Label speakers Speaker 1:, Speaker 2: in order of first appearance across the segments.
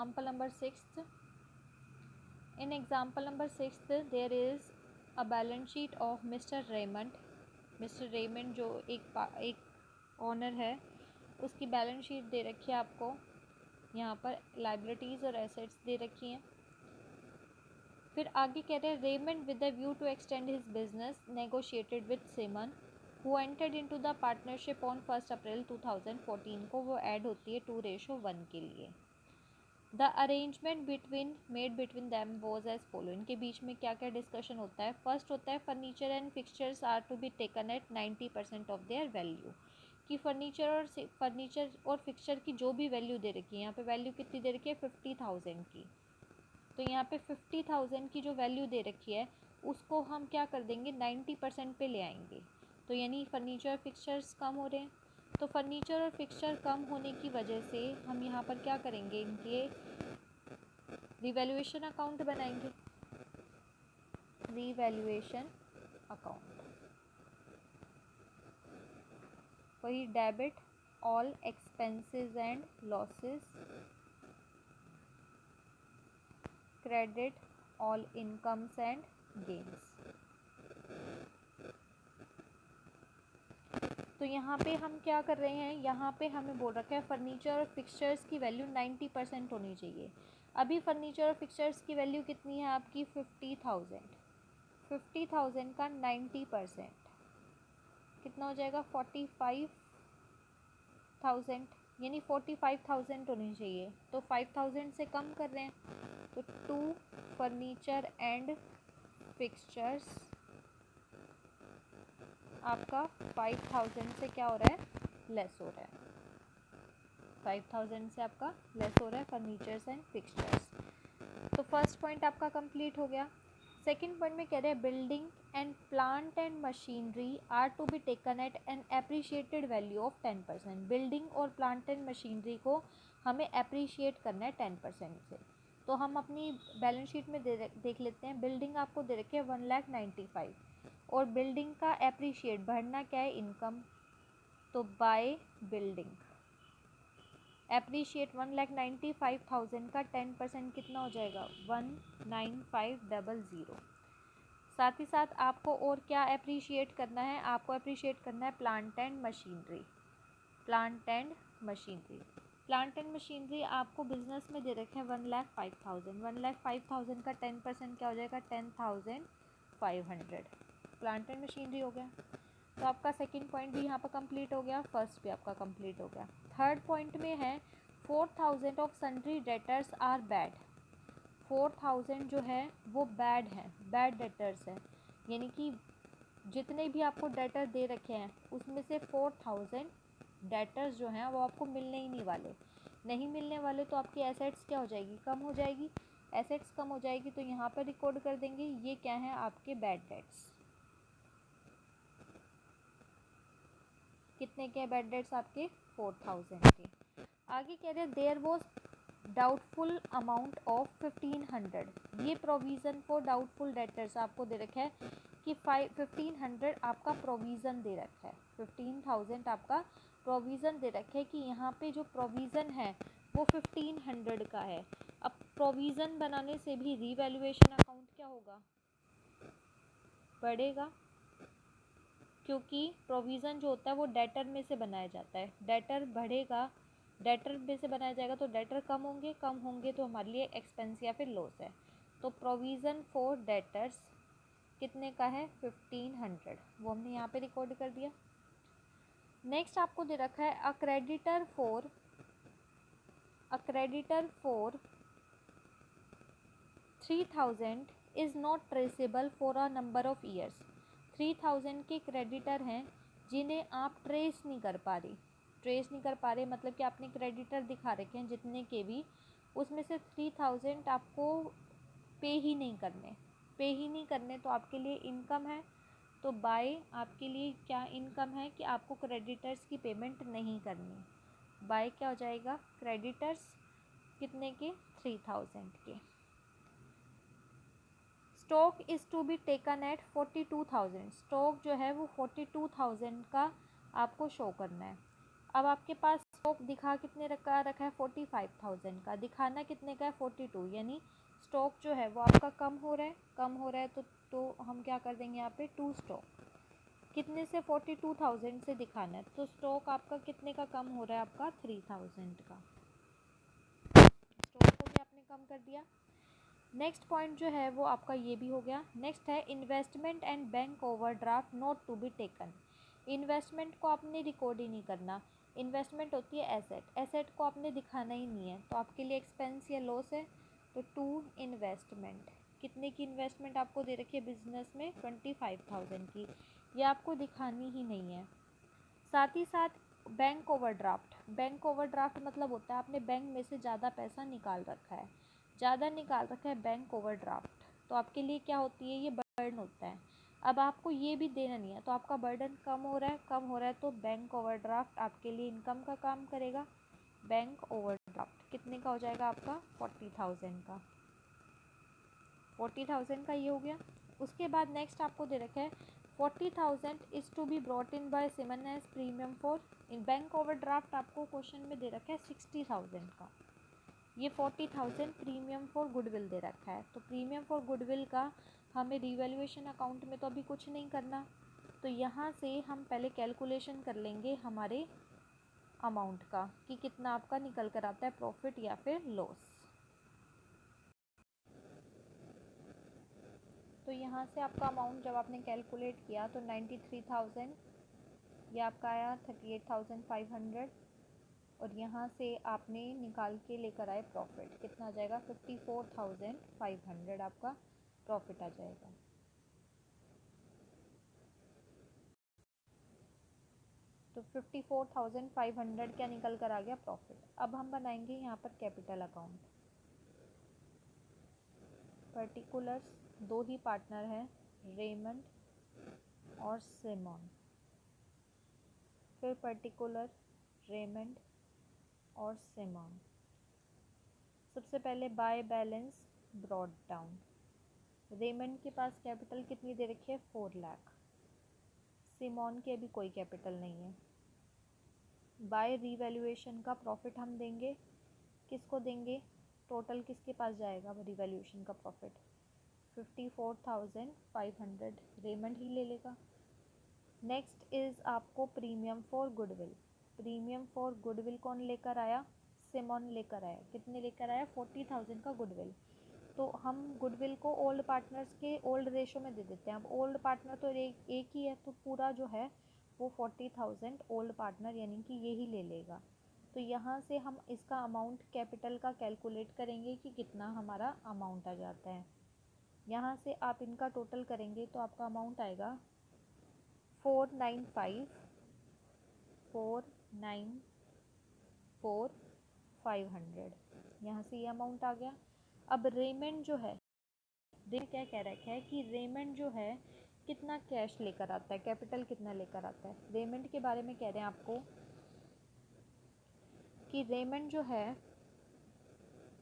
Speaker 1: Example number 6th. In example number 6th, there is a balance sheet of Mr. Raymond. Mr. Raymond जो एक owner है, उसकी balance sheet दे रखी है आपको। यहाँ पर लाइबिलिटीज़ और एसेट्स दे रखी हैं। फिर आगे कह रहे हैं Raymond with the view to extend his business negotiated with Simon who entered into the partnership on 1 April 2014 को वो ऐड होती है 2:1 के लिए। The arrangement made between them was as follow. इनके बीच में क्या क्या डिस्कशन होता है। फर्स्ट होता है furniture and fixtures are to be taken at 90% of their value. कि फर्नीचर और फिक्सचर की जो भी वैल्यू दे रखी है, यहाँ पे वैल्यू कितनी दे रखी है 50,000 की। तो यहाँ पे 50,000 की जो वैल्यू दे रखी है उसको हम क्या कर देंगे 90% पे ले आएंगे। तो यानी फर्नीचर फिक्सचर्स कम हो रहे हैं। तो फर्नीचर और फिक्सचर कम होने की वजह से हम यहाँ पर क्या करेंगे, इनके रिवैल्यूएशन अकाउंट बनाएंगे। रिवैल्यूएशन अकाउंट वही debit all expenses and losses, credit all incomes and gains. तो यहाँ पे हम क्या कर रहे हैं, यहाँ पे हमें बोल रखा है फर्नीचर और फिक्सचर्स की वैल्यू 90% होनी चाहिए। अभी फर्नीचर और फिक्सचर्स की वैल्यू कितनी है आपकी 50,000। 50,000 का 90% कितना हो जाएगा 45,000, यानी 45,000 होनी चाहिए। तो 5,000 से कम कर रहे हैं, तो 2 फर्नीचर एंड फिक्सचर्स आपका 5,000 से क्या हो रहा है, लेस हो रहा है। 5,000 से आपका लेस हो रहा है फर्नीचर्स एंड फिक्सचर्स। तो फर्स्ट पॉइंट आपका कंप्लीट हो गया। सेकंड पॉइंट में कह रहे हैं building and plant and machinery are to be taken at an appreciated value of 10%। Building और प्लांट एंड मशीनरी को हमें एप्रिशिएट करना है 10% से। तो हम अपनी बैलेंस शीट में देख लेते हैं। बिल्डिंग आपको दे रखी है 1,95,000 और बिल्डिंग का एप्रिशिएट बढ़ना क्या है, इनकम। तो बाय बिल्डिंग एप्रिशिएट 1,95,000 का 10% कितना हो जाएगा 1,95,000। साथ ही साथ आपको और क्या एप्रिशिएट करना है, आपको एप्रिशिएट करना है plant and machinery. Plant and machinery आपको बिजनेस में दे रखे हैं 1,05,000। 1,05,000 का 10% क्या हो जाएगा 10,500। प्लांट एंड मशीनरी हो गया। तो आपका सेकंड पॉइंट भी यहाँ पर कंप्लीट हो गया, फर्स्ट भी आपका कंप्लीट हो गया। थर्ड पॉइंट में है 4,000 of sundry debtors are bad. 4,000 जो है वो बैड है, बैड डेटर्स है। यानी कि जितने भी आपको डेटर दे रखे हैं उसमें से 4,000 डेटर्स जो हैं वो आपको मिलने ही नहीं वाले। नहीं मिलने वाले तो आपकी एसेट्स क्या हो जाएगी, कम हो जाएगी। एसेट्स कम हो जाएगी तो यहाँ पर रिकॉर्ड कर देंगे ये क्या है आपके बैड डेट्स। कितने के बैड डेट्स आपके 4,000 के। आगे कह रहे हैं there was doubtful amount of 1,500। ये प्रोविज़न फॉर डाउटफुल डेटर्स आपको दे रखा है कि 1,500 आपका प्रोविज़न दे रखा है। 15,000 आपका प्रोविज़न दे रखा है कि यहाँ पे जो प्रोविज़न है वो 1,500 का है। अब प्रोविज़न बनाने से भी रीवैल्यूएशन अकाउंट क्या होगा, बढ़ेगा, क्योंकि प्रोविज़न जो होता है वो डेटर में से बनाया जाता है। डेटर बढ़ेगा, डेटर में से बनाया जाएगा तो डेटर कम होंगे तो हमारे लिए एक्सपेंस या फिर लॉस है। तो प्रोविज़न फॉर डेटर्स कितने का है 1,500, वो हमने यहाँ पे रिकॉर्ड कर दिया। नेक्स्ट आपको दे रखा है a creditor for 3,000 is not traceable for a number of years. 3,000 के क्रेडिटर हैं जिन्हें आप ट्रेस नहीं कर पा रहे मतलब कि आपने क्रेडिटर दिखा रखे हैं जितने के भी, उसमें से 3,000 आपको पे ही नहीं करने तो आपके लिए इनकम है। तो बाय आपके लिए क्या इनकम है कि आपको क्रेडिटर्स की पेमेंट नहीं करनी। बाय क्या हो जाएगा क्रेडिटर्स कितने के 3,000 के। Stock is to be taken at 42,000। Stock जो है वो 42,000 का आपको शो करना है। अब आपके पास स्टॉक दिखा कितने रखा है 45,000 का, दिखाना कितने का है 42, यानी स्टॉक जो है वो आपका कम हो रहा है तो हम क्या कर देंगे यहाँ पे 2 स्टॉक, कितने से 42,000 से दिखाना है, तो स्टॉक आपका कितने का कम हो रहा है आपका 3,000 का, स्टॉक को भी आपने कम कर दिया। नेक्स्ट पॉइंट जो है वो आपका ये भी हो गया। नेक्स्ट है investment and bank overdraft not to be taken. Investment को आपने रिकॉर्ड ही नहीं करना, इन्वेस्टमेंट होती है एसेट, एसेट को आपने दिखाना ही नहीं है, तो आपके लिए एक्सपेंस या लॉस है। तो टू इन्वेस्टमेंट, कितने की इन्वेस्टमेंट आपको दे रखी है बिजनेस में 25,000 की, ये आपको दिखानी ही नहीं है। साथ ही साथ बैंक ओवरड्राफ्ट, बैंक ओवरड्राफ्ट मतलब होता है आपने बैंक में से ज़्यादा पैसा निकाल रखा है, ज़्यादा निकाल रखा है बैंक ओवरड्राफ्ट, तो आपके लिए क्या होती है ये बर्डन होता है। अब आपको ये भी देना नहीं है तो आपका बर्डन कम हो रहा है तो बैंक ओवरड्राफ्ट आपके लिए इनकम का काम करेगा। बैंक ओवरड्राफ्ट कितने का हो जाएगा आपका 40,000 का, 40,000 का ये हो गया। उसके बाद नेक्स्ट आपको दे रखा है 40,000 is to be brought in by Simon as premium for in bank overdraft, आपको क्वेश्चन में दे रखा है 60,000 का, ये 40,000 प्रीमियम फॉर गुडविल दे रखा है, तो प्रीमियम फॉर गुडविल का हमें रिवैल्यूएशन अकाउंट में तो अभी कुछ नहीं करना, तो यहाँ से हम पहले कैलकुलेशन कर लेंगे हमारे अमाउंट का कि कितना आपका निकल कर आता है प्रॉफिट या फिर लॉस। तो यहाँ से आपका अमाउंट जब आपने कैलकुलेट किया तो 93,000 ये आपका आया 38,500, और यहाँ से आपने निकाल के लेकर आए प्रॉफिट, कितना आ जाएगा 54,500 आपका प्रॉफिट आ जाएगा। तो 54,500 क्या निकल कर आ गया प्रॉफिट। अब हम बनाएंगे यहाँ पर कैपिटल अकाउंट। पर्टिकुलर्स, दो ही पार्टनर हैं रेमंड और सिमोन, फिर पर्टिकुलर रेमंड और सिमोन। सबसे पहले by balance brought down, Raymond के पास कैपिटल कितनी दे रखी है 4 लाख, सिमोन के अभी कोई कैपिटल नहीं है। बाय रीवैल्यूएशन का प्रॉफिट हम देंगे, किसको देंगे, टोटल किसके पास जाएगा रीवैल्यूएशन का प्रॉफिट 54,500 रेमंड ही ले लेगा। नेक्स्ट इज़ आपको premium for goodwill, premium for goodwill कौन लेकर आया, सिमोन लेकर आया, कितने लेकर आया 40,000 का गुडविल। तो हम गुडविल को ओल्ड पार्टनर्स के ओल्ड रेशो में दे देते हैं, अब ओल्ड पार्टनर तो एक ही है तो पूरा जो है वो 40,000 ओल्ड पार्टनर यानी कि ये ही ले लेगा। तो यहाँ से हम इसका अमाउंट कैपिटल का कैलकुलेट करेंगे कि कितना हमारा अमाउंट आ जाता है। यहाँ से आप इनका टोटल करेंगे तो आपका अमाउंट आएगा 494,500, यहाँ से ये अमाउंट आ गया। अब रेमंड जो है, क्या कह रखा है कि रेमंड जो है कितना कैश लेकर आता है, कैपिटल कितना लेकर आता है, रेमंड के बारे में कह रहे हैं आपको कि रेमंड जो है,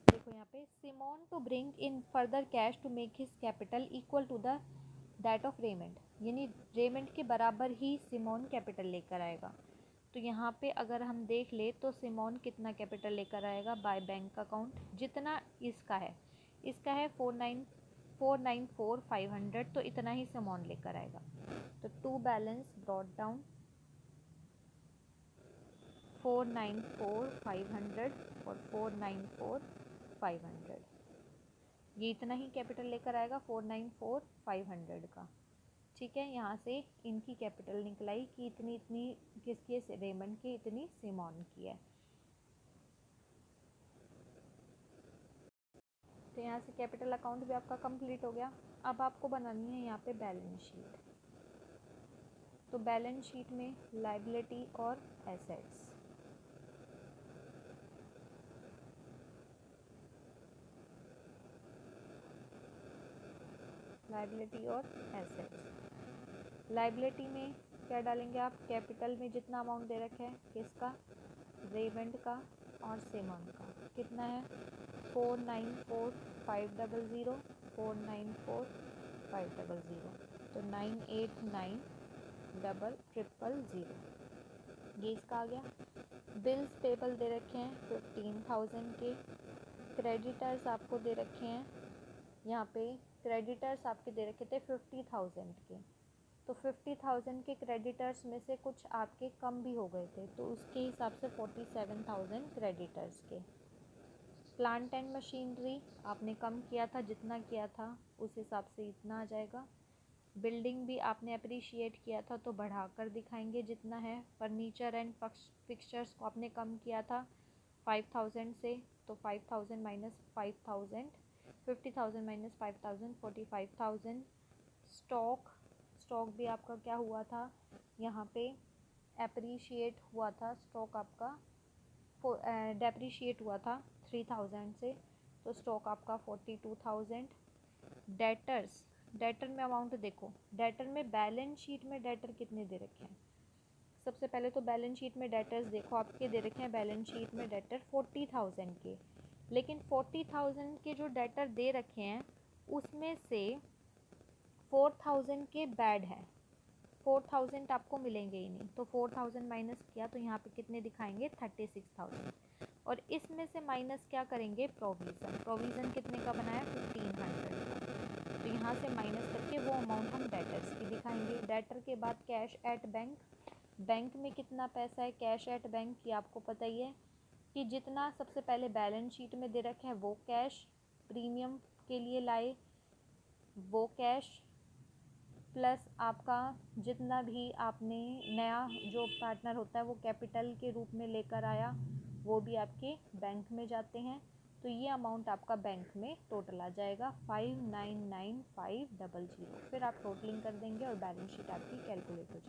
Speaker 1: देखो यहाँ पे Simon to bring in further cash to make his capital equal to the that of Raymond, यानी रेमंड के बराबर ही सिमोन कैपिटल लेकर आएगा। तो यहाँ पे अगर हम देख ले तो सिमोन कितना कैपिटल लेकर आएगा बाय बैंक अकाउंट, जितना इसका है 494,500, तो इतना ही सिमोन लेकर आएगा। तो टू बैलेंस ब्रॉट डाउन 494,500 और 494,500, ये इतना ही कैपिटल लेकर आएगा 494,500 का। ठीक है, यहाँ से इनकी कैपिटल निकलाई कि इतनी इतनी किसकी है, रेमंड की, इतनी सिमोन की है। तो यहाँ से कैपिटल अकाउंट भी आपका कंप्लीट हो गया। अब आपको बनानी है यहाँ पे बैलेंस शीट। तो बैलेंस शीट में लायबिलिटी और एसेट्स, लायबिलिटी और एसेट्स, लायबिलिटी में क्या डालेंगे आप, कैपिटल में जितना अमाउंट दे रखा है किसका, रेमंड का और सिमोन का, कितना है 494,500, 494,500, तो 989,000, ये इसका आ गया। बिल्स पेबल दे रखे हैं 15,000 के। क्रेडिटर्स आपको दे रखे हैं, यहाँ पे क्रेडिटर्स आपके दे रखे थे 50,000 के। तो 50,000 के क्रेडिटर्स में से कुछ आपके कम भी हो गए थे, तो उसके हिसाब से 47,000 क्रेडिटर्स के। प्लांट एंड मशीनरी आपने कम किया था, जितना किया था उस हिसाब से इतना आ जाएगा। बिल्डिंग भी आपने अप्रिशिएट किया था तो बढ़ाकर दिखाएंगे जितना है। फर्नीचर एंड फिक्सचर्स को आपने कम किया था 5,000 से, तो 5,000 माइनस 5,000, 50,000 माइनस 5,000, 45,000। स्टॉक भी आपका क्या हुआ था, यहाँ पे अप्रिशिएट हुआ था, स्टॉक आपका डेप्रिशिएट हुआ था 3,000 से, तो स्टॉक आपका 42,000। डेटर में अमाउंट देखो, डेटर में बैलेंस शीट में डेटर कितने दे रखे हैं। सबसे पहले तो बैलेंस शीट में डेटर्स देखो, आपके दे रखे हैं बैलेंस शीट में डेटर 40,000 के। लेकिन 40,000 के जो डेटर दे रखे हैं उसमें से 4,000 के बैड हैं, 4,000 आपको मिलेंगे ही नहीं, तो 4,000 माइनस किया तो यहाँ पे कितने दिखाएंगे 36,000। और इसमें से माइनस क्या करेंगे, प्रोविज़न कितने का बनाया 1,500 का, तो यहाँ से माइनस करके वो अमाउंट हम डेटर्स की दिखाएंगे। डेटर के बाद कैश एट बैंक, बैंक में कितना पैसा है कैश एट बैंक की आपको पता ही है कि जितना सबसे पहले बैलेंस शीट में दे रखे हैं वो कैश प्रीमियम के लिए लाए, वो कैश प्लस आपका जितना भी आपने नया जो पार्टनर होता है वो कैपिटल के रूप में लेकर आया, वो भी आपके बैंक में जाते हैं। तो ये अमाउंट आपका बैंक में टोटल आ जाएगा 599500। फिर आप टोटलिंग कर देंगे और बैलेंस शीट आपकी कैलकुलेट हो जाएगी।